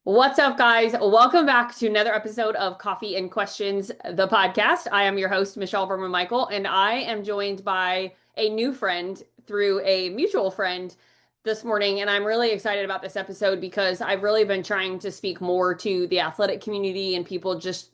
What's up, guys? Welcome back to another episode of Coffee and Questions, the podcast. I am your host, Michelle Berman Michael, and I am joined by a new friend through a mutual friend this morning. And I'm really excited about this episode because I've really been trying to speak more to the athletic community and people just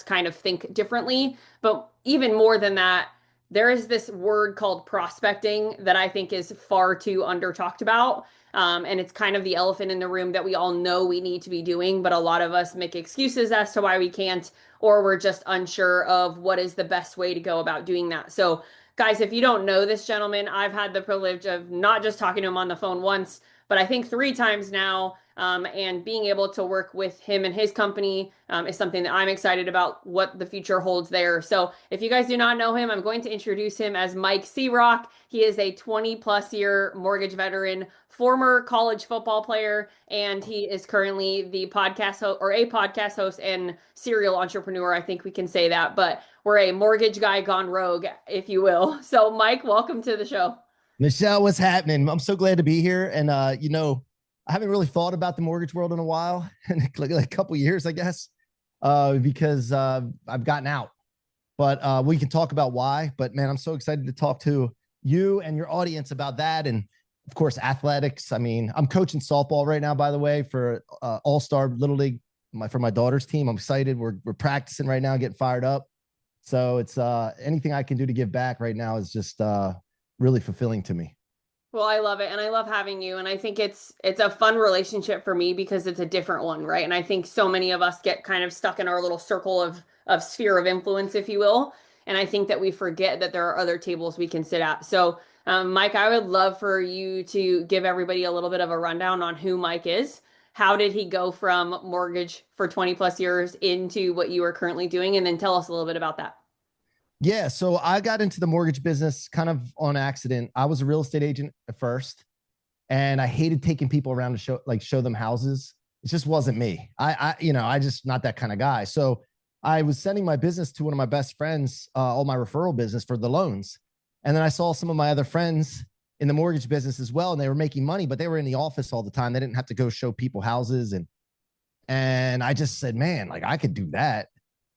kind of think differently. But even more than that, there is this word called prospecting that I think is far too under talked about. And it's kind of the elephant in the room that we all know we need to be doing, but a lot of us make excuses as to why we can't, or we're just unsure of what is the best way to go about doing that. So, guys, if you don't know this gentleman, I've had the privilege of not just talking to him on the phone once, but I think three times now. And being able to work with him and his company is something that I'm excited about what the future holds there. So if you guys do not know him, I'm going to introduce him as Mike C-Roc. He is a 20 plus year mortgage veteran, former college football player, and he is currently the podcast host or a podcast host and serial entrepreneur. I think we can say that, but we're a mortgage guy gone rogue, if you will. So Mike, welcome to the show. Michelle, what's happening? I'm so glad to be here. And I haven't really thought about the mortgage world in a while, like a couple years, I guess, because I've gotten out. But we can talk about why. But man, I'm so excited to talk to you and your audience about that. And of course, athletics. I mean, I'm coaching softball right now, by the way, for All-Star Little League for my daughter's team. I'm excited. We're practicing right now, getting fired up. So it's anything I can do to give back right now is just really fulfilling to me. Well, I love it and I love having you and I think it's a fun relationship for me because it's a different one, right? And I think so many of us get kind of stuck in our little circle of sphere of influence, if you will. And I think that we forget that there are other tables we can sit at. So, Mike, I would love for you to give everybody a little bit of a rundown on who Mike is. How did he go from mortgage for 20 plus years into what you are currently doing? And then tell us a little bit about that. Yeah, so I got into the mortgage business kind of on accident. I was a real estate agent at first, and I hated taking people around to show them houses. It just wasn't me. I just not that kind of guy. So I was sending my business to one of my best friends, all my referral business for the loans, and then I saw some of my other friends in the mortgage business as well, and they were making money, but they were in the office all the time. They didn't have to go show people houses, and I just said, man, like I could do that.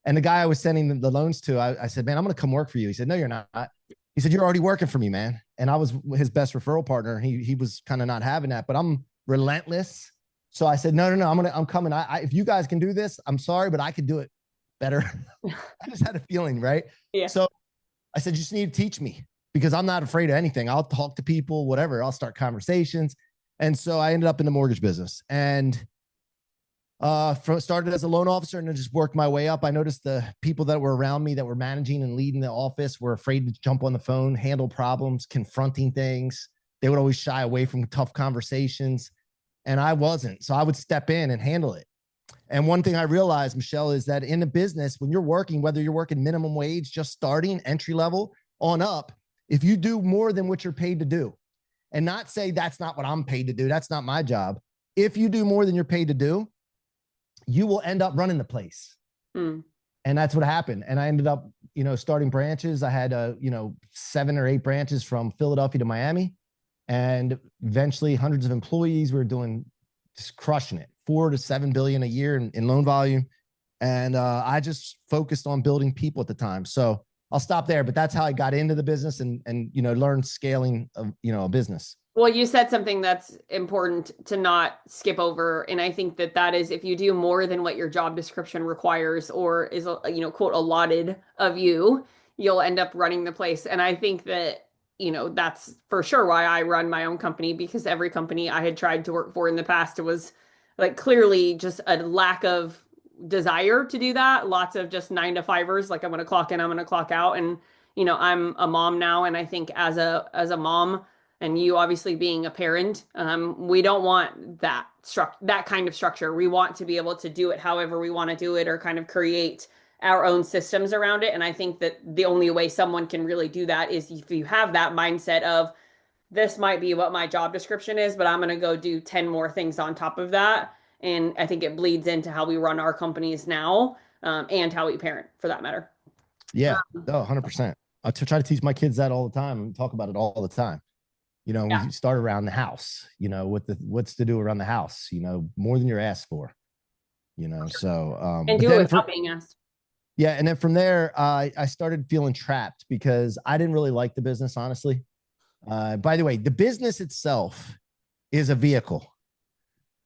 And the guy I was sending the loans to, I said, man, I'm going to come work for you. He said, no, you're not. He said, you're already working for me, man. And I was his best referral partner. He was kind of not having that, but I'm relentless. So I said, no, I'm coming. If you guys can do this, I'm sorry, but I could do it better. I just had a feeling, right? Yeah. So I said, you just need to teach me because I'm not afraid of anything. I'll talk to people, whatever. I'll start conversations. And so I ended up in the mortgage business and started as a loan officer and then just worked my way up. I noticed the people that were around me that were managing and leading the office were afraid to jump on the phone, handle problems, confronting things. They would always shy away from tough conversations. And I wasn't. So I would step in and handle it. And one thing I realized, Michelle, is that in a business, when you're working, whether you're working minimum wage, just starting entry level on up, if you do more than what you're paid to do and not say that's not what I'm paid to do, that's not my job. If you do more than you're paid to do, you will end up running the place. And that's what happened. And I ended up, starting branches. I had, 7 or 8 branches from Philadelphia to Miami and eventually hundreds of employees. We were doing just crushing it, 4 to 7 billion a year in loan volume. And I just focused on building people at the time. So I'll stop there, but that's how I got into the business and learned scaling of, a business. Well, you said something that's important to not skip over. And I think that is if you do more than what your job description requires or is, quote, allotted of you, you'll end up running the place. And I think that, that's for sure why I run my own company because every company I had tried to work for in the past, it was like clearly just a lack of desire to do that. Lots of just 9 to 5ers, like I'm going to clock in, I'm going to clock out. And, I'm a mom now. And I think as a mom, and you obviously being a parent, we don't want that kind of structure. We want to be able to do it however we want to do it or kind of create our own systems around it. And I think that the only way someone can really do that is if you have that mindset of this might be what my job description is, but I'm going to go do 10 more things on top of that. And I think it bleeds into how we run our companies now and how we parent for that matter. Yeah, 100%. I try to teach my kids that all the time and talk about it all the time. We start around the house, what's to do around the house, more than you're asked for. So, And but do it then without being asked. yeah. And then from there, I started feeling trapped because I didn't really like the business, honestly. By the way, the business itself is a vehicle,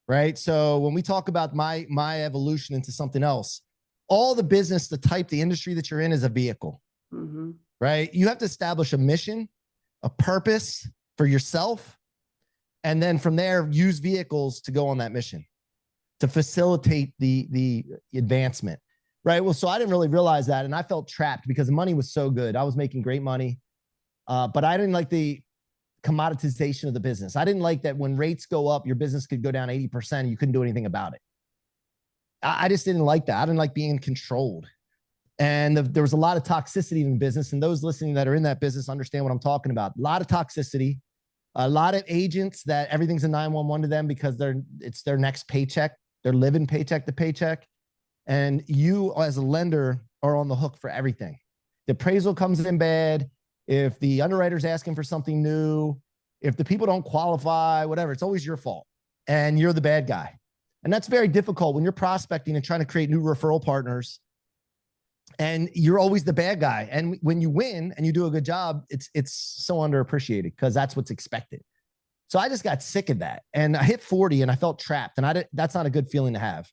right? So when we talk about my evolution into something else, all the business, the type, the industry that you're in is a vehicle, right? You have to establish a mission, a purpose for yourself, and then from there, use vehicles to go on that mission to facilitate the advancement, right? Well, so I didn't really realize that, and I felt trapped because the money was so good. I was making great money, but I didn't like the commoditization of the business. I didn't like that when rates go up, your business could go down 80% and you couldn't do anything about it. I just didn't like that. I didn't like being controlled. And there was a lot of toxicity in the business. And those listening that are in that business understand what I'm talking about. A lot of toxicity, a lot of agents that everything's a 911 to them because it's their next paycheck. They're living paycheck to paycheck. And you as a lender are on the hook for everything. The appraisal comes in bad. If the underwriter's asking for something new, if the people don't qualify, whatever, it's always your fault. And you're the bad guy. And that's very difficult when you're prospecting and trying to create new referral partners. And you're always the bad guy. And when you win and you do a good job, it's so underappreciated because that's what's expected. So I just got sick of that. And I hit 40 and I felt trapped. And that's not a good feeling to have.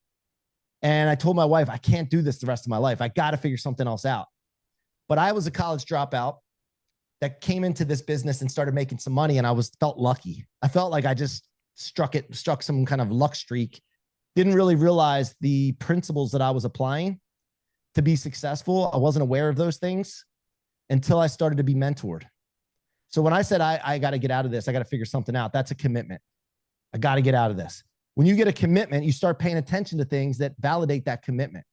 And I told my wife, I can't do this the rest of my life. I got to figure something else out. But I was a college dropout that came into this business and started making some money. And I felt lucky. I felt like I just struck some kind of luck streak. Didn't really realize the principles that I was applying to be successful. I wasn't aware of those things until I started to be mentored. So when I said, I got to get out of this, I got to figure something out, that's a commitment. I got to get out of this. When you get a commitment, you start paying attention to things that validate that commitment.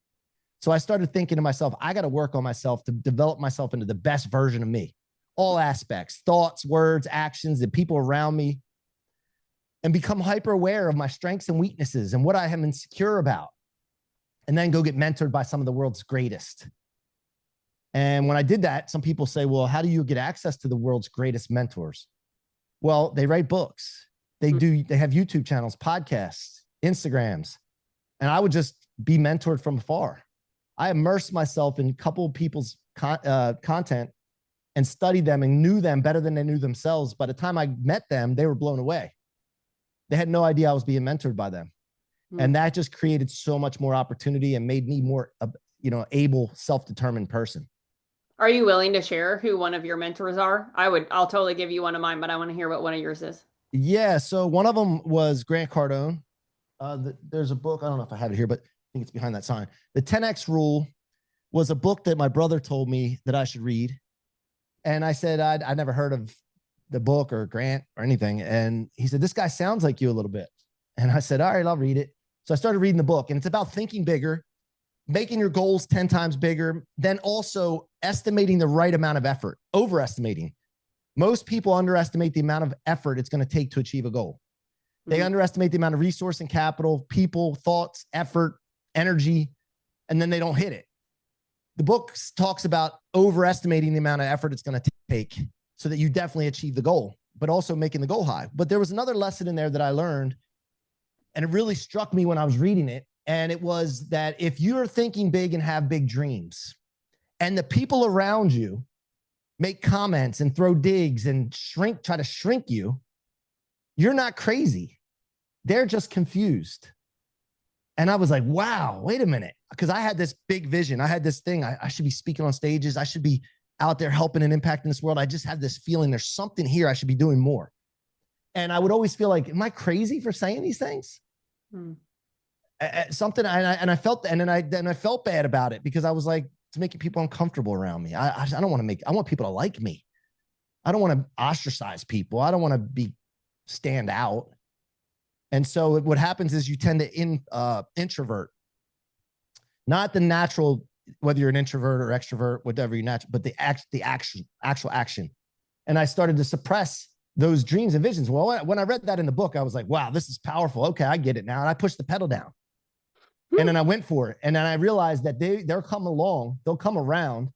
So I started thinking to myself, I got to work on myself to develop myself into the best version of me. All aspects, thoughts, words, actions, the people around me, and become hyper aware of my strengths and weaknesses and what I am insecure about. And then go get mentored by some of the world's greatest. And when I did that, some people say, well, how do you get access to the world's greatest mentors? Well, they write books. They have YouTube channels, podcasts, Instagrams. And I would just be mentored from afar. I immersed myself in a couple of people's content and studied them and knew them better than they knew themselves. By the time I met them, they were blown away. They had no idea I was being mentored by them. And that just created so much more opportunity and made me more, able, self-determined person. Are you willing to share who one of your mentors are? I'll totally give you one of mine, but I want to hear what one of yours is. Yeah. So one of them was Grant Cardone. There's a book. I don't know if I have it here, but I think it's behind that sign. The 10X Rule was a book that my brother told me that I should read. And I said, I'd never heard of the book or Grant or anything. And he said, this guy sounds like you a little bit. And I said, all right, I'll read it. So I started reading the book, and it's about thinking bigger, making your goals 10 times bigger, then also estimating the right amount of effort, overestimating. Most people underestimate the amount of effort it's going to take to achieve a goal. They underestimate the amount of resource and capital, people, thoughts, effort, energy, and then they don't hit it. The book talks about overestimating the amount of effort it's going to take so that you definitely achieve the goal, but also making the goal high. But there was another lesson in there that I learned, and it really struck me when I was reading it. And it was that if you're thinking big and have big dreams, and the people around you make comments and throw digs and try to shrink you, you're not crazy. They're just confused. And I was like, wow, wait a minute. Because I had this big vision. I had this thing. I should be speaking on stages. I should be out there helping and impacting this world. I just had this feeling there's something here. I should be doing more. And I would always feel like, am I crazy for saying these things? Something. And I felt, and then I felt bad about it because I was like, it's making people uncomfortable around me. I don't want to I want people to like me. I don't want to ostracize people. I don't want to stand out. And so what happens is you tend to introvert, not the natural, whether you're an introvert or extrovert, whatever you're natural, but the actual action. And I started to suppress those dreams and visions. Well, when I read that in the book, I was like, wow, this is powerful. Okay, I get it now. And I pushed the pedal down. And then I went for it. And then I realized that they'll come along, they'll come around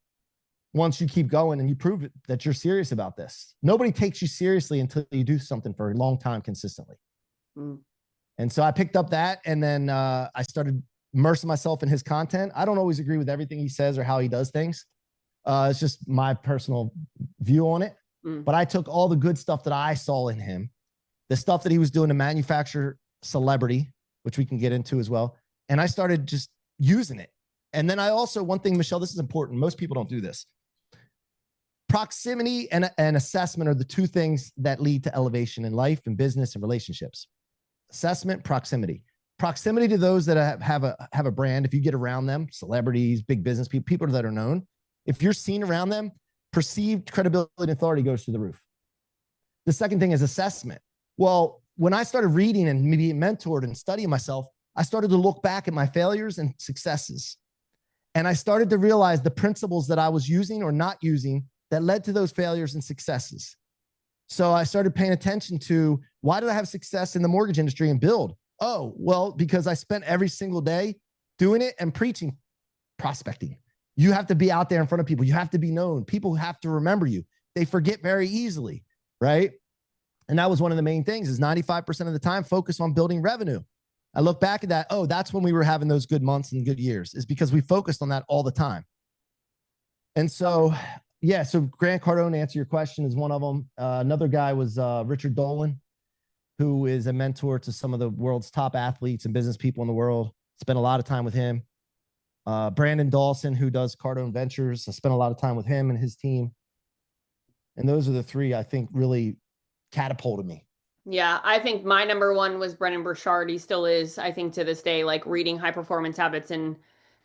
once you keep going and you prove it, that you're serious about this. Nobody takes you seriously until you do something for a long time consistently. And so I picked up that, and then I started immersing myself in his content. I don't always agree with everything he says or how he does things. It's just my personal view on it. But I took all the good stuff that I saw in him, the stuff that he was doing to manufacture celebrity, which we can get into as well. And I started just using it. And then I also, one thing, Michelle, this is important. Most people don't do this. Proximity and assessment are the two things that lead to elevation in life and business and relationships. Assessment, proximity. Proximity to those that have a brand. If you get around them, celebrities, big business people, people that are known, if you're seen around them, perceived credibility and authority goes through the roof. The second thing is assessment. Well, when I started reading and maybe mentored and studying myself, I started to look back at my failures and successes. And I started to realize the principles that I was using or not using that led to those failures and successes. So I started paying attention to, why did I have success in the mortgage industry and build? Oh, well, because I spent every single day doing it and preaching prospecting. You have to be out there in front of people. You have to be known. People have to remember you. They forget very easily, right? And that was one of the main things, is 95% of the time focus on building revenue. I look back at that. Oh, that's when we were having those good months and good years, is because we focused on that all the time. And so, yeah, so Grant Cardone, to answer your question, is one of them. Another guy was Richard Dolan, who is a mentor to some of the world's top athletes and business people in the world. Spent a lot of time with him. Brandon Dawson, who does Cardone Ventures. I spent a lot of time with him and his team. And those are the three I think really catapulted me. Yeah, I think my number one was Brennan Burchard. He still is, I think, to this day, like reading High Performance Habits in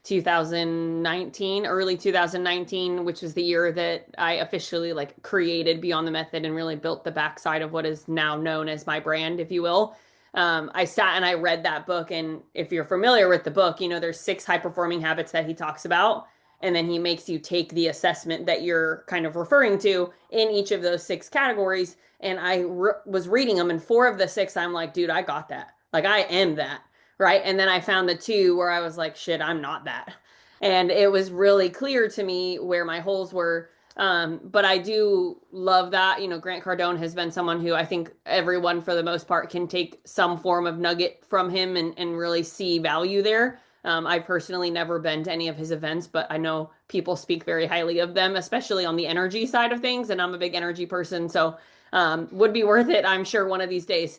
2019, early 2019, which was the year that I officially like created Beyond the Method and really built the backside of what is now known as my brand, if you will. I sat and I read that book. And if you're familiar with the book, you know, there's 6 high performing habits that he talks about. And then he makes you take the assessment that you're kind of referring to in each of those 6 categories. And I was reading them, and 4 of the 6, I'm like, dude, I got that. Like, I am that. Right. And then I found the 2 where I was like, shit, I'm not that. And it was really clear to me where my holes were. But I do love that. You know, Grant Cardone has been someone who I think everyone, for the most part, can take some form of nugget from him and really see value there. I've personally never been to any of his events, but I know people speak very highly of them, especially on the energy side of things. And I'm a big energy person, so would be worth it, I'm sure, one of these days.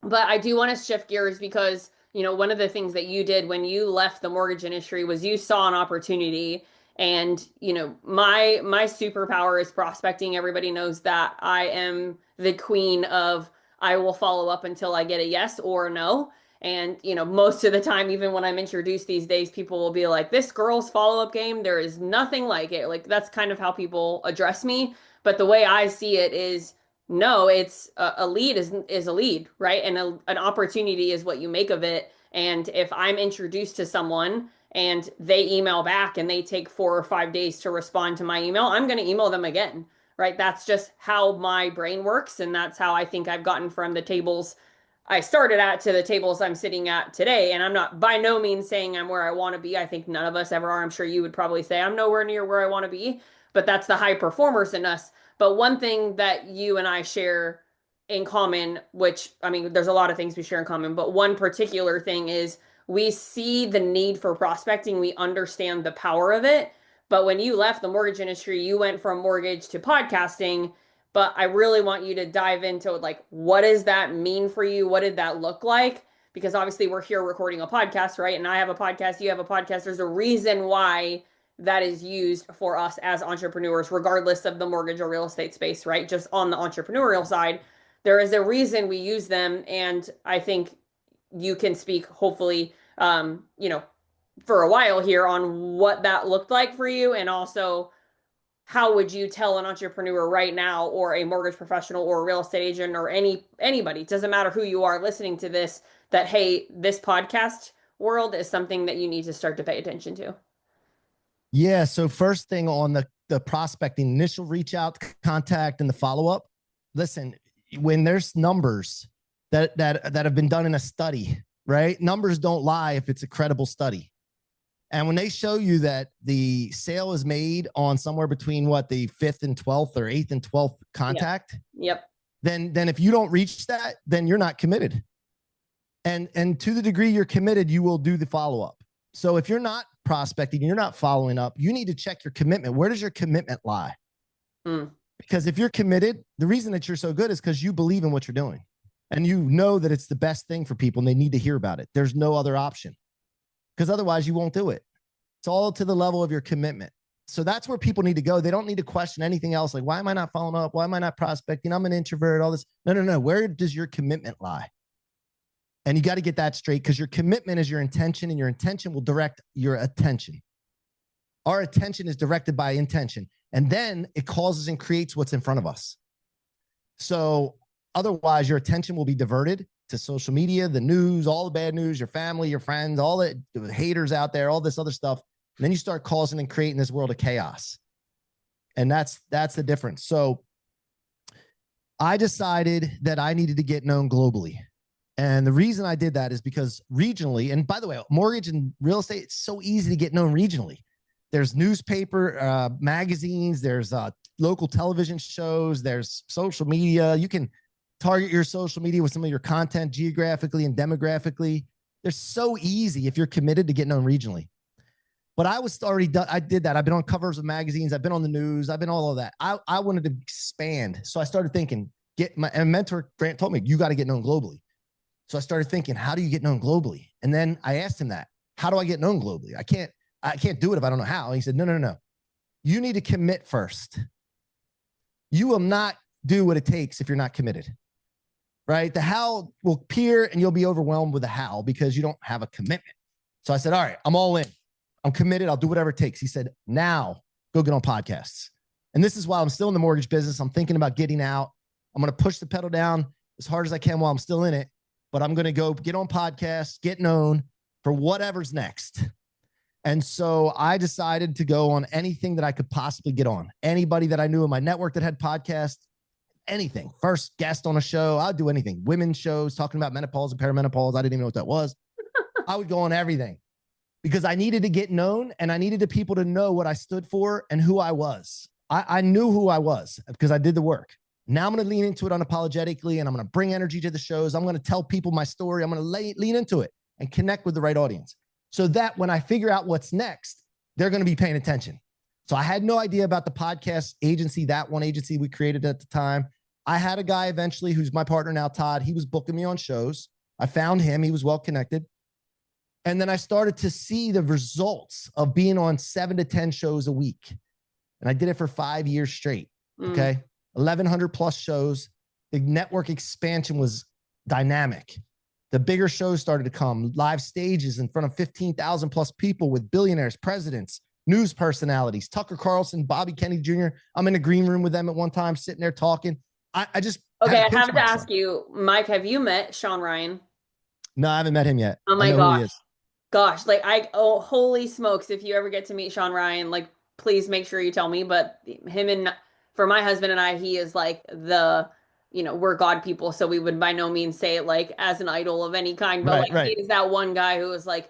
But I do want to shift gears because, you know, one of the things that you did when you left the mortgage industry was you saw an opportunity. And, you know, my superpower is prospecting. Everybody knows that I am the queen of, I will follow up until I get a yes or a no. And, you know, most of the time, even when I'm introduced these days, people will be like, this girl's follow-up game, there is nothing like it. Like, that's kind of how people address me. But the way I see it is, no, it's a lead is a lead, right? And an opportunity is what you make of it. And if I'm introduced to someone and they email back and they take 4 or 5 days to respond to my email, I'm going to email them again, right? That's just how my brain works. And that's how I think I've gotten from the tables I started at to the tables I'm sitting at today. And I'm not by no means saying I'm where I want to be. I think none of us ever are. I'm sure you would probably say I'm nowhere near where I want to be, but that's the high performers in us. But one thing that you and I share in common, which, I mean, there's a lot of things we share in common, but one particular thing is we see the need for prospecting. We understand the power of it. But when you left the mortgage industry, you went from mortgage to podcasting. But I really want you to dive into, like, what does that mean for you? What did that look like? Because obviously we're here recording a podcast, right? And I have a podcast, you have a podcast. There's a reason why that is used for us as entrepreneurs, regardless of the mortgage or real estate space, right? Just on the entrepreneurial side, there is a reason we use them. And I think you can speak, hopefully, you know, for a while here on what that looked like for you. And also, how would you tell an entrepreneur right now, or a mortgage professional or a real estate agent, or anybody, doesn't matter who you are listening to this, that, hey, this podcast world is something that you need to start to pay attention to? Yeah. So first thing on the prospecting, initial reach out, contact, and the follow-up. Listen, when there's numbers that have been done in a study, right? Numbers don't lie if it's a credible study. And when they show you that the sale is made on somewhere between the 5th and 12th or 8th and 12th contact, yep. Then if you don't reach that, then you're not committed. And to the degree you're committed, you will do the follow-up. So if you're not prospecting, you're not following up, you need to check your commitment. Where does your commitment lie? Because if you're committed, the reason that you're so good is because you believe in what you're doing and you know that it's the best thing for people and they need to hear about it. There's no other option, because otherwise you won't do it. It's all to the level of your commitment. So that's where people need to go. They don't need to question anything else. Like, why am I not following up? Why am I not prospecting? I'm an introvert, all this. No. Where does your commitment lie? And you got to get that straight, because your commitment is your intention, and your intention will direct your attention. Our attention is directed by intention, and then it causes and creates what's in front of us. So otherwise, your attention will be diverted to social media, the news, all the bad news, your family, your friends, all the haters out there, all this other stuff. And then you start causing and creating this world of chaos. And that's the difference. So I decided that I needed to get known globally. And the reason I did that is because regionally, and by the way, mortgage and real estate, it's so easy to get known regionally. There's newspaper, magazines, there's local television shows, there's social media. You can target your social media with some of your content geographically and demographically. They're so easy if you're committed to get known regionally. But I was already done. I did that. I've been on covers of magazines. I've been on the news. I've been all of that. I wanted to expand. So I started thinking, my mentor, Grant, told me, you got to get known globally. So I started thinking, how do you get known globally? And then I asked him that, how do I get known globally? I can't do it if I don't know how. And he said, no. You need to commit first. You will not do what it takes if you're not committed, right? The how will appear and you'll be overwhelmed with the how because you don't have a commitment. So I said, all right, I'm all in. I'm committed. I'll do whatever it takes. He said, now go get on podcasts. And this is why I'm still in the mortgage business. I'm thinking about getting out. I'm going to push the pedal down as hard as I can while I'm still in it. But I'm going to go get on podcasts, get known for whatever's next. And so I decided to go on anything that I could possibly get on. Anybody that I knew in my network that had podcasts, anything. First guest on a show, I'd do anything. Women's shows, talking about menopause and perimenopause. I didn't even know what that was. I would go on everything because I needed to get known and I needed the people to know what I stood for and who I was. I knew who I was because I did the work. Now I'm going to lean into it unapologetically, and I'm going to bring energy to the shows. I'm going to tell people my story. I'm going to lean into it and connect with the right audience so that when I figure out what's next, they're going to be paying attention. So I had no idea about the podcast agency, that one agency we created at the time. I had a guy eventually who's my partner now, Todd. He was booking me on shows. I found him. He was well connected. And then I started to see the results of being on 7 to 10 shows a week. And I did it for 5 years straight. Okay. 1,100 plus shows. The network expansion was dynamic. The bigger shows started to come, live stages in front of 15,000 plus people with billionaires, presidents, news personalities, Tucker Carlson, Bobby Kennedy Jr. I'm in a green room with them at one time, sitting there talking. I just okay. I have to ask you, Mike, have you met Sean Ryan? No, I haven't met him yet. Oh my gosh. Like holy smokes. If you ever get to meet Sean Ryan, like please make sure you tell me. But him and for my husband and I, he is like we're God people. So we would by no means say it like as an idol of any kind. But he is that one guy who is like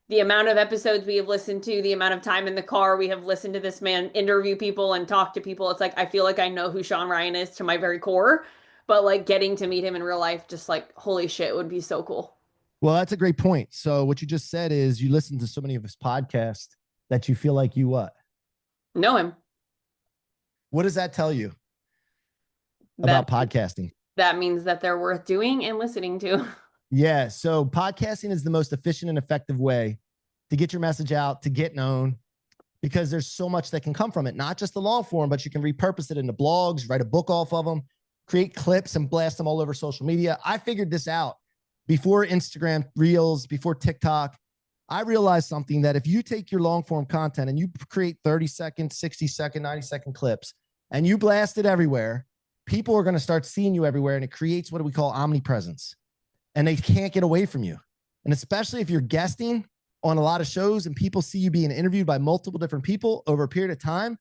the amount of episodes we have listened to, the amount of time in the car we have listened to this man interview people and talk to people. It's like, I feel like I know who Sean Ryan is to my very core. But like getting to meet him in real life, just like, holy shit, it would be so cool. Well, that's a great point. So what you just said is you listen to so many of his podcasts that you feel like you what? Know him. What does that tell you about podcasting? That means that they're worth doing and listening to. Yeah. So podcasting is the most efficient and effective way to get your message out, to get known, because there's so much that can come from it. Not just the long form, but you can repurpose it into blogs, write a book off of them, create clips and blast them all over social media. I figured this out before Instagram Reels, before TikTok. I realized something, that if you take your long form content and you create 30-second, 60-second, 90-second clips and you blast it everywhere, people are going to start seeing you everywhere, and it creates what we call omnipresence, and they can't get away from you. And especially if you're guesting on a lot of shows and people see you being interviewed by multiple different people over a period of time,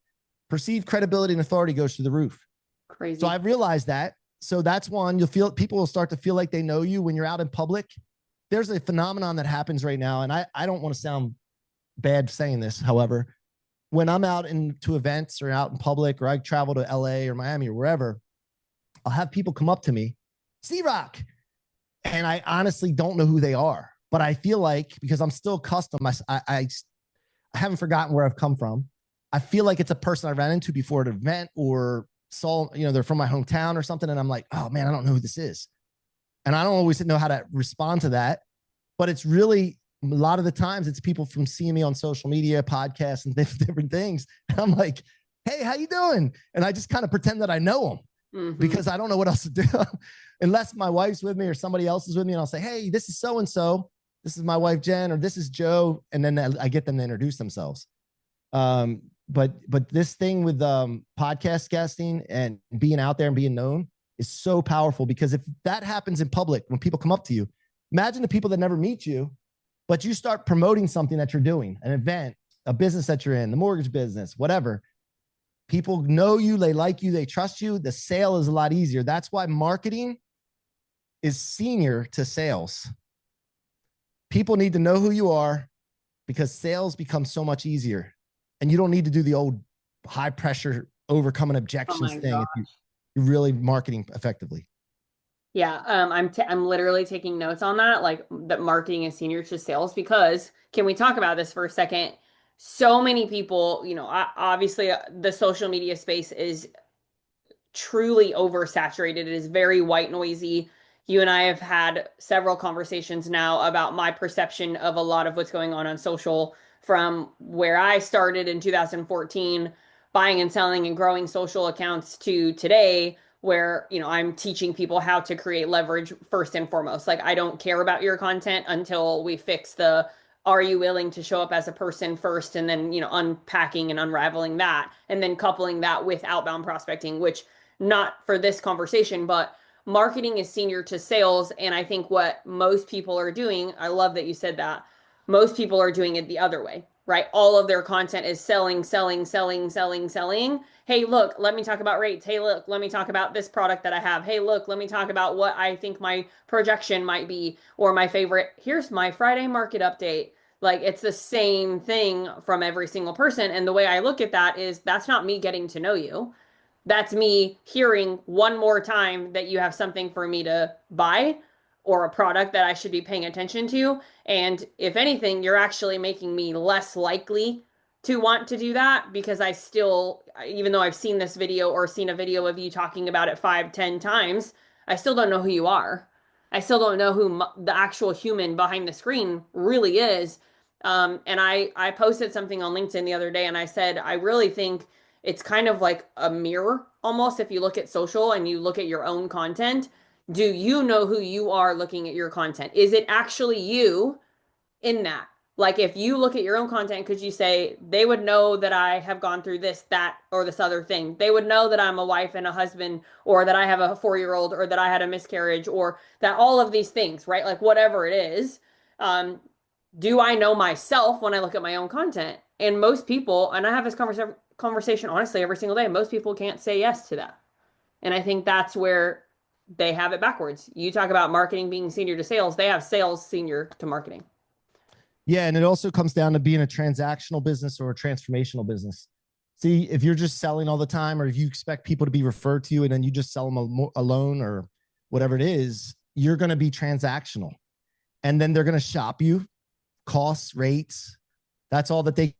perceived credibility and authority goes through the roof. Crazy. So I've realized that. So that's one. People will start to feel like they know you when you're out in public. There's a phenomenon that happens right now, and I don't want to sound bad saying this. However, when I'm out into events or out in public, or I travel to LA or Miami or wherever, I'll have people come up to me, C-Roc, And I honestly don't know who they are, but I feel like because I'm still custom, I haven't forgotten where I've come from. I feel like it's a person I ran into before at an event or saw, they're from my hometown or something. And I'm like, oh man, I don't know who this is. And I don't always know how to respond to that, but it's really a lot of the times it's people from seeing me on social media, podcasts and different things. And I'm like, hey, how you doing? And I just kind of pretend that I know them because I don't know what else to do unless my wife's with me or somebody else is with me. And I'll say, hey, this is so-and-so. This is my wife, Jen, or this is Joe. And then I get them to introduce themselves. But this thing with podcast guesting and being out there and being known is so powerful, because if that happens in public, when people come up to you, imagine the people that never meet you, but you start promoting something that you're doing, an event, a business that you're in, the mortgage business, whatever. People know you, they like you, they trust you. The sale is a lot easier. That's why marketing is senior to sales. People need to know who you are because sales becomes so much easier. And you don't need to do the old high pressure overcoming objections thing if you're really marketing effectively. Yeah, I'm literally taking notes on that, like that marketing is senior to sales, because can we talk about this for a second? So many people, obviously the social media space is truly oversaturated. It is very white noisy. You and I have had several conversations now about my perception of a lot of what's going on social, from where I started in 2014, buying and selling and growing social accounts, to today, where, I'm teaching people how to create leverage first and foremost. Like, I don't care about your content until we fix the are you willing to show up as a person first, and then, unpacking and unraveling that, and then coupling that with outbound prospecting, which, not for this conversation, but marketing is senior to sales. And I think what most people are doing, I love that you said that, most people are doing it the other way, right? All of their content is selling, selling, selling, selling, selling. Hey, look, let me talk about rates. Hey, look, let me talk about this product that I have. Hey, look, let me talk about what I think my projection might be, or my favorite. Here's my Friday market update. Like, it's the same thing from every single person. And the way I look at that is, that's not me getting to know you. That's me hearing one more time that you have something for me to buy, or a product that I should be paying attention to. And if anything, you're actually making me less likely to want to do that, because I still, even though I've seen this video or seen a video of you talking about it 5, 10 times, I still don't know who you are. I still don't know who the actual human behind the screen really is. And I posted something on LinkedIn the other day, and I said, I really think it's kind of like a mirror almost. If you look at social and you look at your own content, do you know who you are looking at your content? Is it actually you in that? Like, if you look at your own content, could you say, they would know that I have gone through this, that, or this other thing? They would know that I'm a wife and a husband, or that I have a 4-year-old, or that I had a miscarriage, or that all of these things, right? Like, whatever it is. Do I know myself when I look at my own content? And most people, and I have this conversation honestly every single day, most people can't say yes to that. And I think that's where they have it backwards. You talk about marketing being senior to sales, they have sales senior to marketing. Yeah. And it also comes down to being a transactional business or a transformational business. See, if you're just selling all the time, or if you expect people to be referred to you and then you just sell them alone or whatever it is, you're going to be transactional. And then they're going to shop you, costs, rates. That's all that they.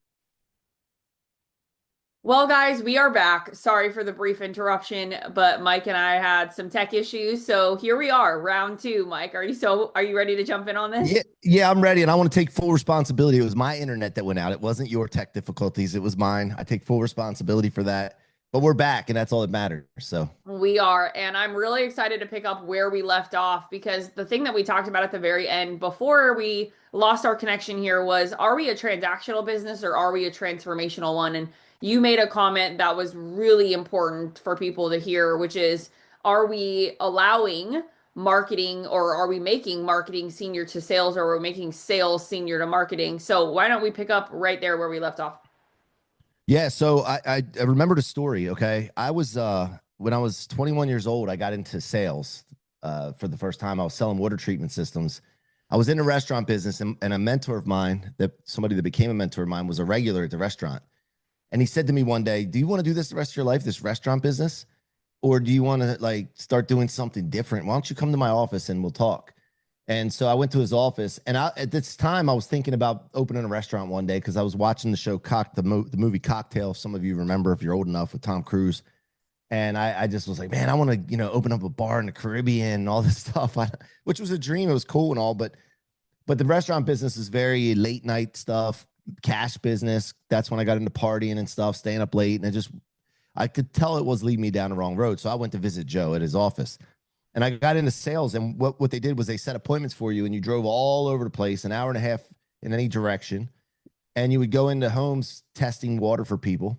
Well, guys, we are back. Sorry for the brief interruption, but Mike and I had some tech issues. So here we are, round 2. Mike, are you ready to jump in on this? Yeah, I'm ready. And I want to take full responsibility. It was my internet that went out. It wasn't your tech difficulties. It was mine. I take full responsibility for that. But we're back, and that's all that matters. So we are. And I'm really excited to pick up where we left off, because the thing that we talked about at the very end before we lost our connection here was, are we a transactional business or are we a transformational one? And you made a comment that was really important for people to hear, which is, are we allowing marketing, or are we making marketing senior to sales, or are we making sales senior to marketing? So why don't we pick up right there where we left off? yeah, so I remembered a story. Okay, I was when I was 21 years old, I got into sales for the first time. I was selling water treatment systems. I was in the restaurant business, and a mentor of mine, somebody that became a mentor of mine, was a regular at the restaurant. And he said to me one day, "Do you want to do this the rest of your life, this restaurant business, or do you want to like start doing something different? Why don't you come to my office and we'll talk?" And so I went to his office, and at this time I was thinking about opening a restaurant one day because I was watching the show the movie Cocktail. If some of you remember, if you're old enough, with Tom Cruise. And I just was like, man, I want to, open up a bar in the Caribbean and all this stuff, which was a dream. It was cool and all, but the restaurant business is very late night stuff, cash business. That's when I got into partying and stuff, staying up late. And I could tell it was leading me down the wrong road. So I went to visit Joe at his office, and I got into sales. And what they did was they set appointments for you, and you drove all over the place, an hour and a half in any direction. And you would go into homes testing water for people.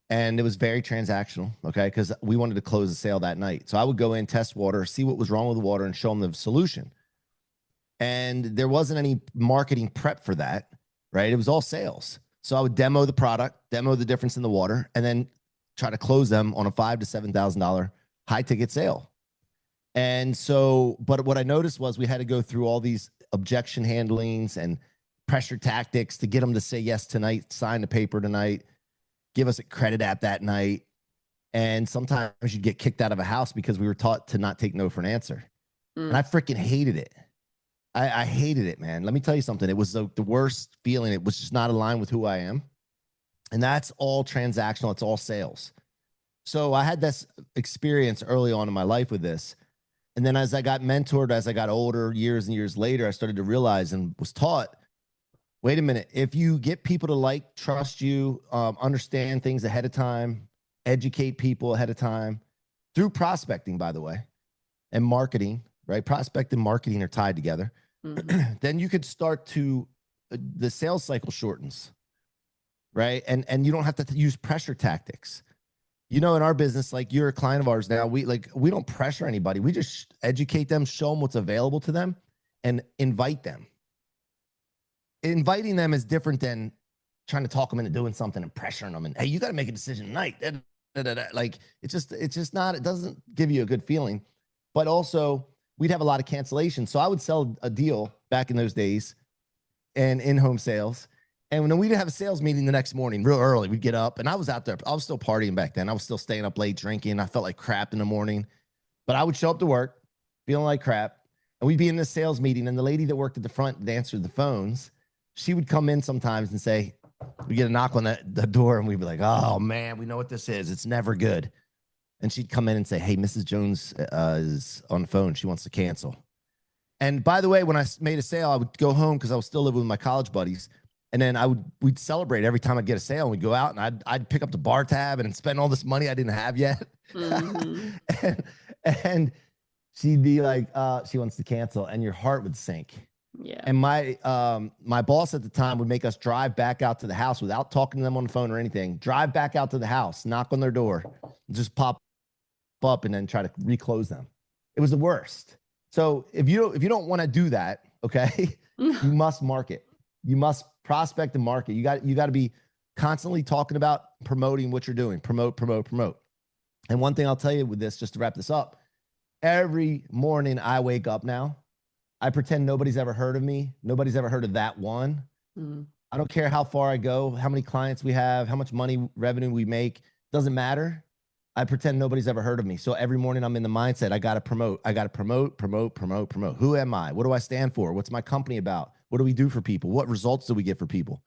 And it was very transactional, okay? Because we wanted to close the sale that night. So I would go in, test water, see what was wrong with the water, and show them the solution. And there wasn't any marketing prep for that, right? It was all sales. So I would demo the product, demo the difference in the water, and then try to close them on a $5,000 to $7,000 high ticket sale. And so, but what I noticed was we had to go through all these objection handlings and pressure tactics to get them to say yes tonight, sign the paper tonight, give us a credit app that night. And sometimes you'd get kicked out of a house because we were taught to not take no for an answer. And I freaking hated it. I hated it, man. Let me tell you something. It was the worst feeling. It was just not aligned with who I am. And that's all transactional. It's all sales. So I had this experience early on in my life with this. And then as I got mentored, as I got older, years and years later, I started to realize and was taught, wait a minute, if you get people to like, trust you, understand things ahead of time, educate people ahead of time, through prospecting, by the way, and marketing, right? Prospect and marketing are tied together. Then you could start to, the sales cycle shortens, right? And you don't have to use pressure tactics. In our business, like you're a client of ours now, we don't pressure anybody. We just educate them, show them what's available to them, and invite them. Inviting them is different than trying to talk them into doing something and pressuring them. And hey, you got to make a decision tonight. Like it's just not. It doesn't give you a good feeling. But also, we'd have a lot of cancellations. So I would sell a deal back in those days, and in-home sales. And when we'd have a sales meeting the next morning, real early, we'd get up, and I was out there. I was still partying back then. I was still staying up late drinking. I felt like crap in the morning, but I would show up to work feeling like crap, and we'd be in this sales meeting. And the lady that worked at the front that answered the phones, she would come in sometimes and say, we get a knock on the door, and we'd be like, oh man, we know what this is. It's never good. And she'd come in and say, hey, Mrs. Jones is on the phone. She wants to cancel. And by the way, when I made a sale, I would go home because I was still living with my college buddies. And then we'd celebrate every time I'd get a sale, and we'd go out, and I'd pick up the bar tab and spend all this money I didn't have yet. and she'd be like, she wants to cancel, and your heart would sink. Yeah. And my boss at the time would make us drive back out to the house without talking to them on the phone or anything. Drive back out to the house, knock on their door, just pop up, and then try to reclose them. It was the worst. So if you don't want to do that, okay, you must market. You must prospect and market. You got to be constantly talking about promoting what you're doing. Promote. And one thing I'll tell you with this, just to wrap this up, every morning I wake up now, I pretend nobody's ever heard of me. Nobody's ever heard of that one. I don't care how far I go, how many clients we have, how much money revenue we make. Doesn't matter. I pretend nobody's ever heard of me. So every morning I'm in the mindset, I got to promote. Who am I? What do I stand for? What's my company about? What do we do for people? What results do we get for people?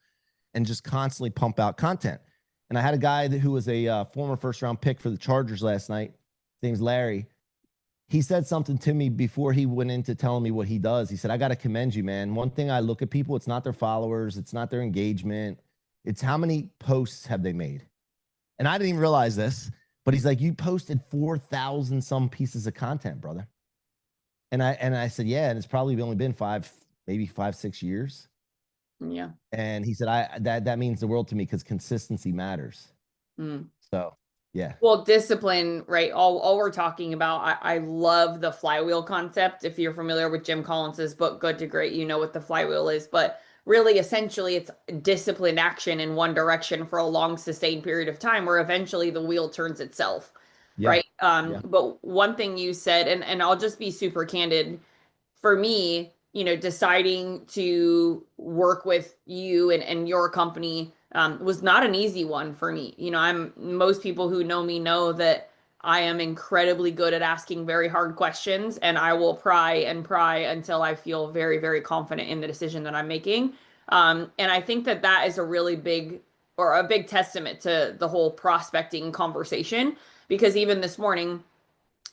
And just constantly pump out content. And I had a guy who was a former first round pick for the Chargers last night. His name's Larry. He said something to me before he went into telling me what he does. He said, I got to commend you, man. One thing I look at people, it's not their followers. It's not their engagement. It's how many posts have they made? And I didn't even realize this, but he's like, you posted 4,000 some pieces of content, brother. And I said, yeah. And it's probably only been maybe 5-6 years. Yeah. And he said, that means the world to me because consistency matters. So yeah. Well, discipline, right? All we're talking about, I love the flywheel concept. If you're familiar with Jim Collins's book, Good to Great, you know what the flywheel is. But really, essentially, it's disciplined action in one direction for a long, sustained period of time where eventually the wheel turns itself, right? But one thing you said, and I'll just be super candid, for me, deciding to work with you and your company was not an easy one for me. Most people who know me know that I am incredibly good at asking very hard questions, and I will pry and pry until I feel very, very confident in the decision that I'm making. And I think that that is a really big or a big testament to the whole prospecting conversation because even this morning,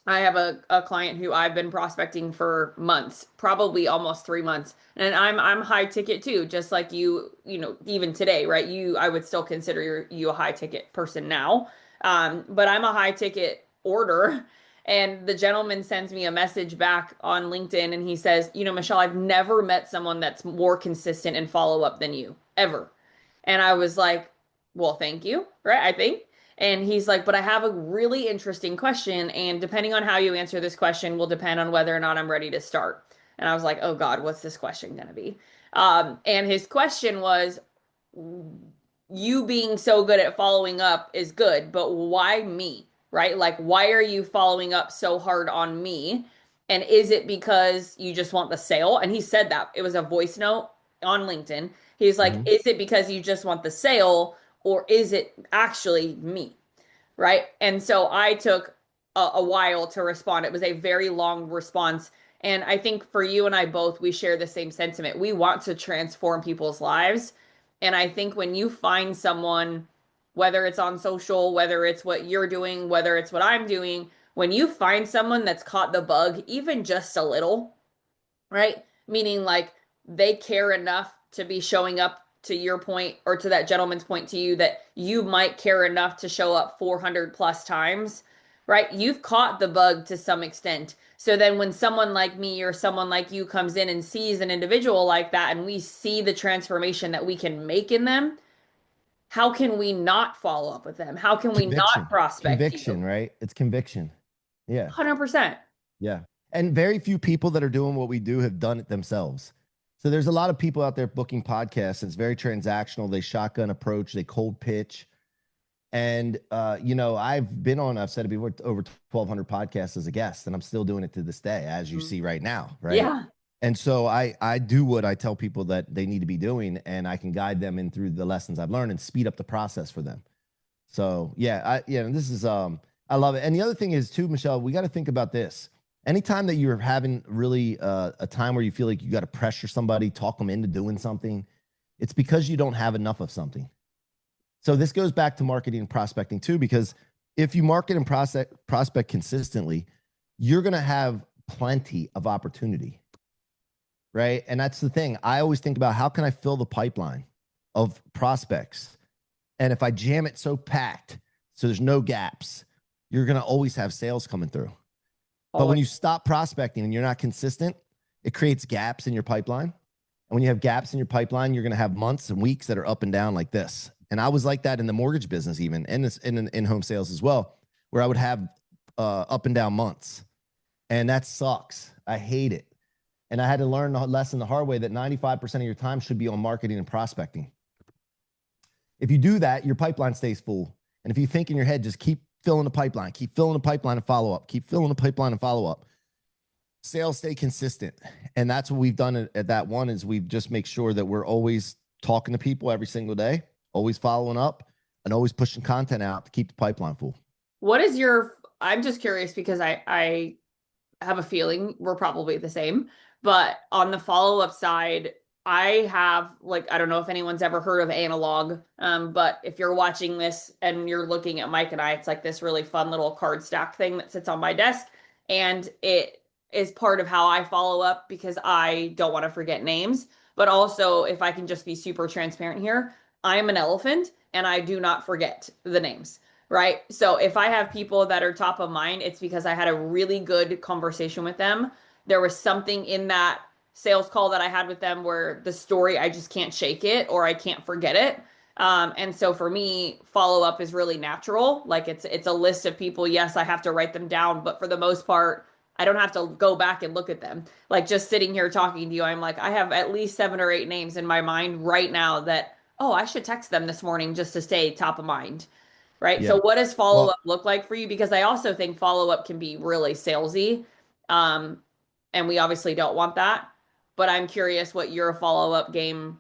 I have a client who I've been prospecting for months, probably almost 3 months. And I'm high ticket too, just like you, even today, right? I would still consider you a high ticket person now. But I'm a high ticket order. And the gentleman sends me a message back on LinkedIn and he says, Michelle, I've never met someone that's more consistent in follow up than you, ever. And I was like, well, thank you, right? I think. And he's like, but I have a really interesting question. And depending on how you answer this question will depend on whether or not I'm ready to start. And I was like, oh God, what's this question going to be? And his question was, you being so good at following up is good, but why me? Right? Like, why are you following up so hard on me? And is it because you just want the sale? And he said that it was a voice note on LinkedIn. He's like, Mhm. is it because you just want the sale or is it actually me? Right. And so I took a while to respond. It was a very long response. And I think for you and I both, we share the same sentiment. We want to transform people's lives. And I think when you find someone, whether it's on social, whether it's what you're doing, whether it's what I'm doing, when you find someone that's caught the bug, even just a little, right? Meaning like they care enough to be showing up to your point or to that gentleman's point to you that you might care enough to show up 400 plus times, right? You've caught the bug to some extent. So then when someone like me or someone like you comes in and sees an individual like that and we see the transformation that we can make in them, how can we not follow up with them? How can we not Conviction, prospect you? conviction, right? It's conviction. Yeah. 100%. Yeah. And very few people that are doing what we do have done it themselves. So there's a lot of people out there booking podcasts. It's very transactional. They shotgun approach, they cold pitch. And I've said it before, over 1,200 podcasts as a guest, and I'm still doing it to this day, as you see right now, right? Yeah. And so I do what I tell people that they need to be doing, and I can guide them in through the lessons I've learned and speed up the process for them. So this is I love it. And the other thing is too, Michelle, we got to think about this. Anytime that you're having really a time where you feel like you got to pressure somebody, talk them into doing something, it's because you don't have enough of something. So this goes back to marketing and prospecting too, because if you market and prospect consistently, you're going to have plenty of opportunity, right? And that's the thing. I always think about how can I fill the pipeline of prospects? And if I jam it so packed, so there's no gaps, you're going to always have sales coming through. But when you stop prospecting and you're not consistent, it creates gaps in your pipeline. And when you have gaps in your pipeline, you're going to have months and weeks that are up and down like this. And I was like that in the mortgage business, even and in home sales as well, where I would have up and down months. And that sucks. I hate it. And I had to learn the lesson the hard way that 95% of your time should be on marketing and prospecting. If you do that, your pipeline stays full. And if you think in your head, just keep filling the pipeline, keep filling the pipeline and follow up, keep filling the pipeline and follow up. Sales stay consistent. And that's what we've done at that one is we've just make sure that we're always talking to people every single day, always following up and always pushing content out to keep the pipeline full. I'm just curious because I have a feeling we're probably the same, but on the follow-up side, I have like, I don't know if anyone's ever heard of analog, but if you're watching this and you're looking at Mike and I, it's like this really fun little card stack thing that sits on my desk. And it is part of how I follow up because I don't want to forget names. But also, if I can just be super transparent here, I am an elephant and I do not forget the names. Right. So if I have people that are top of mind, it's because I had a really good conversation with them. There was something in that sales call that I had with them where the story, I just can't shake it or I can't forget it. And so for me, follow up is really natural. Like it's a list of people. Yes, I have to write them down, but for the most part, I don't have to go back and look at them. Like just sitting here talking to you, I'm like, I have at least 7 or 8 names in my mind right now that, oh, I should text them this morning just to stay top of mind. Right. So Yeah. what does follow Well, up look like for you? Because I also think follow up can be really salesy. Um, and we obviously don't want that. But I'm curious what your follow up game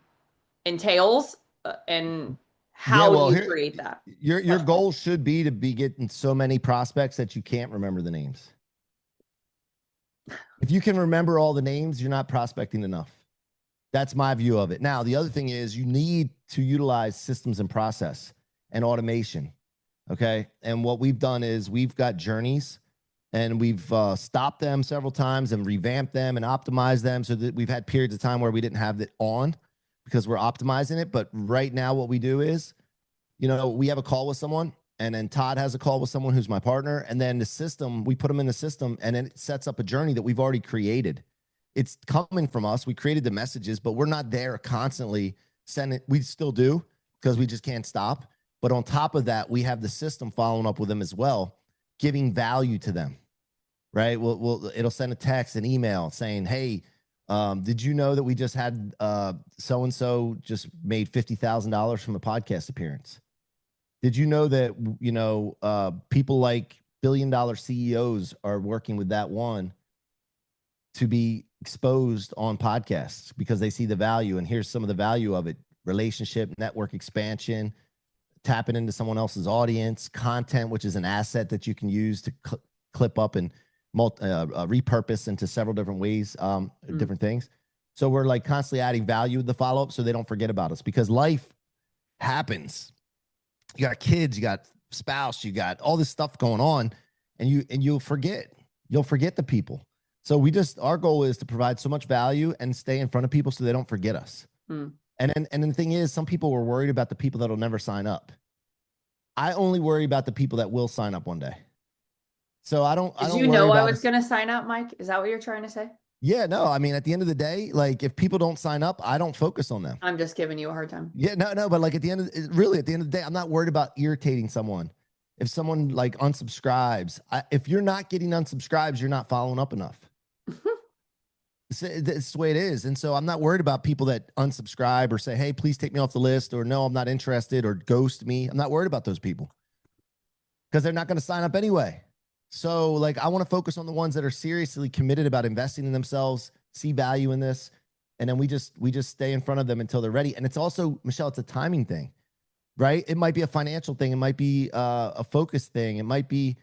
entails. And Yeah, how well, you here create that. your goal should be to be getting so many prospects that you can't remember the names. If you can remember all the names, you're not prospecting enough. That's my view of it. Now, the other thing is you need to utilize systems and process and automation. Okay. And what we've done is we've got journeys and we've stopped them several times and revamped them and optimized them so that we've had periods of time where we didn't have it on because we're optimizing it. But right now, what we do is, we have a call with someone and then Todd has a call with someone who's my partner. And then the system, we put them in the system and then it sets up a journey that we've already created. It's coming from us. We created the messages, but we're not there constantly sending. We still do because we just can't stop. But on top of that, we have the system following up with them as well, giving value to them, right? It'll send a text, an email saying, hey, did you know that we just had so-and-so just made $50,000 from a podcast appearance? Did you know that, people like billion-dollar CEOs are working with that one to be exposed on podcasts because they see the value? And here's some of the value of it: relationship, network expansion, tapping into someone else's audience, content, which is an asset that you can use to clip up and repurpose into several different ways, different things. So we're like constantly adding value to the follow-up so they don't forget about us, because life happens. You got kids, you got spouse, you got all this stuff going on, and you'll forget the people. So our goal is to provide so much value and stay in front of people so they don't forget us. And then the thing is, some people were worried about the people that'll never sign up. I only worry about the people that will sign up one day. So I don't Did you worry know I about was going to sign up, Mike? Is that what you're trying to say? Yeah, no. I mean, at the end of the day, like if people don't sign up, I don't focus on them. I'm just giving you a hard time. Yeah, no. But like at the end of the day, I'm not worried about irritating someone. If someone like unsubscribes, if you're not getting unsubscribes, you're not following up enough. It's the way it is. And so I'm not worried about people that unsubscribe or say, hey, please take me off the list, or no, I'm not interested, or ghost me. I'm not worried about those people because they're not going to sign up anyway. So like, I want to focus on the ones that are seriously committed about investing in themselves, see value in this. And then we just stay in front of them until they're ready. And it's also, Michelle, it's a timing thing, right? It might be a financial thing. It might be a focus thing. It might be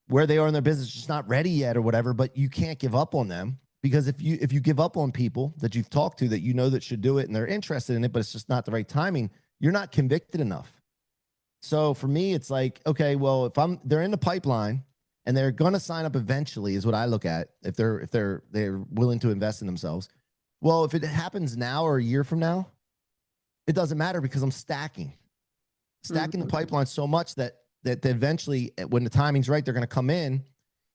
where they are in their business, just not ready yet or whatever, but you can't give up on them. Because if you give up on people that you've talked to that that should do it and they're interested in it, but it's just not the right timing, you're not convicted enough. So for me, it's like, okay, well, if they're in the pipeline and they're going to sign up eventually, is what I look at. If they're willing to invest in themselves. Well, if it happens now or a year from now, it doesn't matter because I'm stacking the pipeline so much that eventually, when the timing's right, they're going to come in.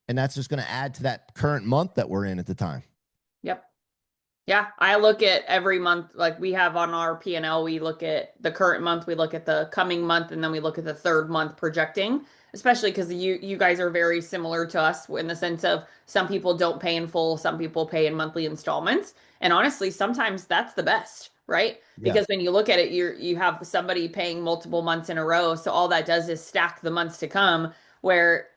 And that's just going to add to that current month that we're in at the time. Yep. Yeah. I look at every month, like we have on our P&L, we look at the current month, we look at the coming month, and then we look at the third month projecting, especially because you guys are very similar to us in the sense of some people don't pay in full, some people pay in monthly installments. And honestly, sometimes that's the best, right? Yeah. Because when you look at it, you have somebody paying multiple months in a row. So all that does is stack the months to come, where,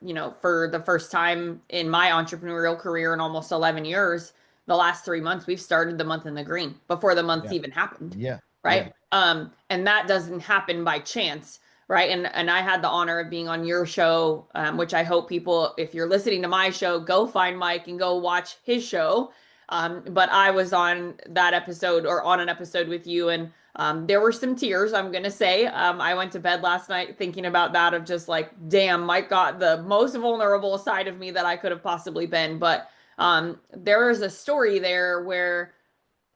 for the first time in my entrepreneurial career in almost 11 years, the last 3 months, we've started the month in the green before the month even happened. Yeah. Right. Yeah. And that doesn't happen by chance. Right. And I had the honor of being on your show, which I hope people, if you're listening to my show, go find Mike and go watch his show. But I was on that episode, or on an episode with you, and there were some tears, I'm going to say. I went to bed last night thinking about that, of just like, damn, Mike got the most vulnerable side of me that I could have possibly been. But there is a story there where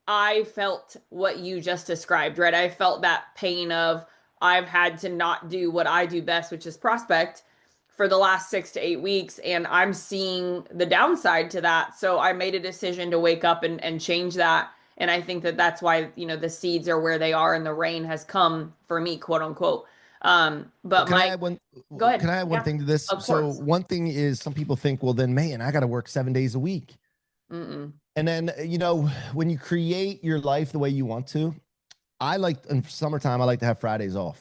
I felt what you just described, right? I felt that pain of, I've had to not do what I do best, which is prospect, for the last 6 to 8 weeks. And I'm seeing the downside to that. So I made a decision to wake up and change that. And I think that that's why, the seeds are where they are and the rain has come for me, quote unquote. But can Mike, go ahead. Can I add one thing to this? So one thing is, some people think, well, then, man, I got to work 7 days a week. And then, when you create your life the way you want to, in summertime, I like to have Fridays off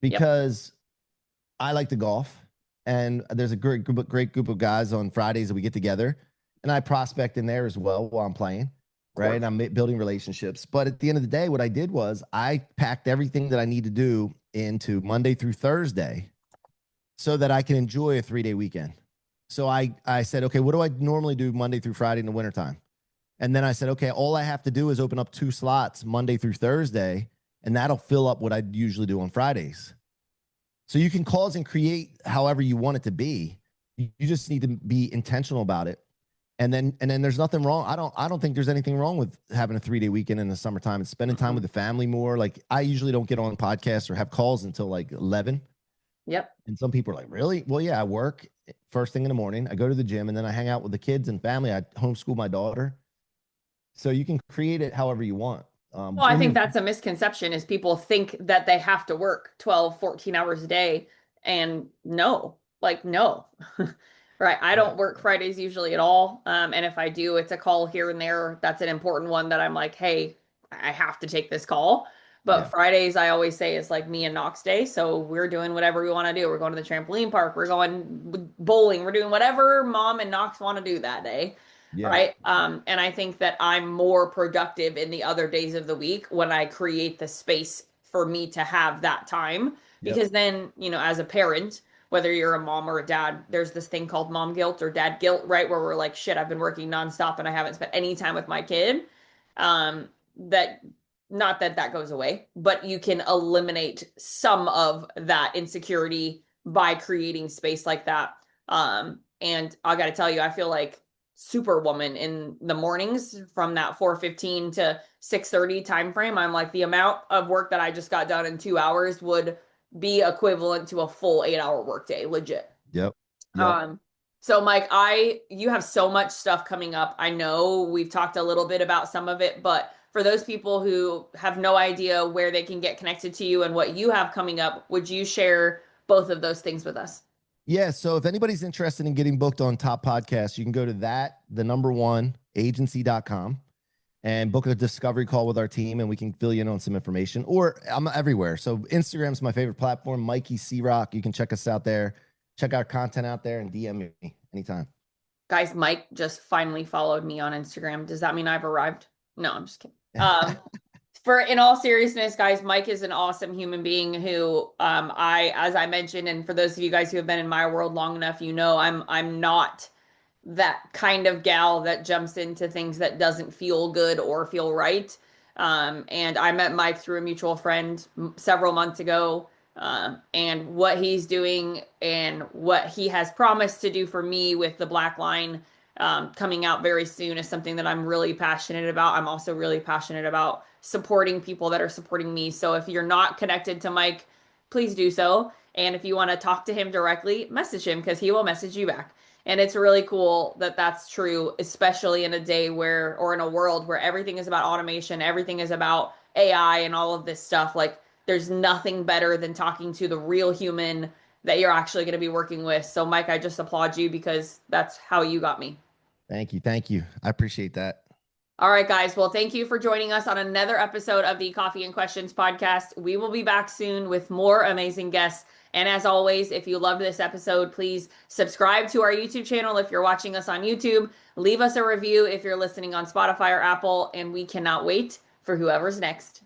because I like to golf. And there's a great group of guys on Fridays that we get together, and I prospect in there as well while I'm playing. right? And I'm building relationships. But at the end of the day, what I did was I packed everything that I need to do into Monday through Thursday so that I can enjoy a 3-day weekend. So I said, okay, what do I normally do Monday through Friday in the wintertime? And then I said, okay, all I have to do is open up 2 slots Monday through Thursday, and that'll fill up what I usually do on Fridays. So you can cause and create however you want it to be. You just need to be intentional about it. And then there's nothing wrong. I don't think there's anything wrong with having a 3-day weekend in the summertime and spending time with the family more. Like I usually don't get on podcasts or have calls until like 11. Yep. And some people are like, really? Well, yeah, I work first thing in the morning. I go to the gym and then I hang out with the kids and family. I homeschool my daughter. So you can create it however you want. Well, I think that's a misconception is people think that they have to work 12, 14 hours a day. And no, like, no, right. I don't work Fridays usually at all. And if I do, it's a call here and there. That's an important one that I'm like, hey, I have to take this call. But Yeah. Fridays, I always say is like me and Knox day. So we're doing whatever we want to do. We're going to the trampoline park. We're going bowling. We're doing whatever mom and Knox want to do that day. Yeah. Right. And I think that I'm more productive in the other days of the week when I create the space for me to have that time. Yep. Because then, as a parent, whether you're a mom or a dad, there's this thing called mom guilt or dad guilt, right? Where we're like, shit, I've been working nonstop and I haven't spent any time with my kid. That not that that goes away, but you can eliminate some of that insecurity by creating space like that. And I got to tell you, I feel like superwoman in the mornings from that 4:15 to 6:30 time frame. I'm like the amount of work that I just got done in 2 hours would be equivalent to a full 8-hour workday, legit. Yep. Yep. So Mike, you have so much stuff coming up. I know we've talked a little bit about some of it, but for those people who have no idea where they can get connected to you and what you have coming up, would you share both of those things with us? Yeah. So if anybody's interested in getting booked on top podcasts, you can go to the number one agency.com and book a discovery call with our team and we can fill you in on some information. Or I'm everywhere. So Instagram's my favorite platform, Mikey C-Roc. You can check us out there, check our content out there and DM me anytime. Guys, Mike just finally followed me on Instagram. Does that mean I've arrived? No, I'm just kidding. In all seriousness, guys, Mike is an awesome human being who, as I mentioned, and for those of you guys who have been in my world long enough, I'm not that kind of gal that jumps into things that doesn't feel good or feel right. And I met Mike through a mutual friend several months ago. And what he's doing and what he has promised to do for me with the Black Line coming out very soon is something that I'm really passionate about. I'm also really passionate about supporting people that are supporting me. So if you're not connected to Mike, please do so. And if you want to talk to him directly, message him because he will message you back. And it's really cool that that's true, especially in a day or in a world where everything is about automation, everything is about AI and all of this stuff. Like there's nothing better than talking to the real human that you're actually going to be working with. So Mike, I just applaud you because that's how you got me. Thank you. Thank you. I appreciate that. All right, guys. Well, thank you for joining us on another episode of the Coffee and Questions podcast. We will be back soon with more amazing guests. And as always, if you loved this episode, please subscribe to our YouTube channel if you're watching us on YouTube. Leave us a review if you're listening on Spotify or Apple. And we cannot wait for whoever's next.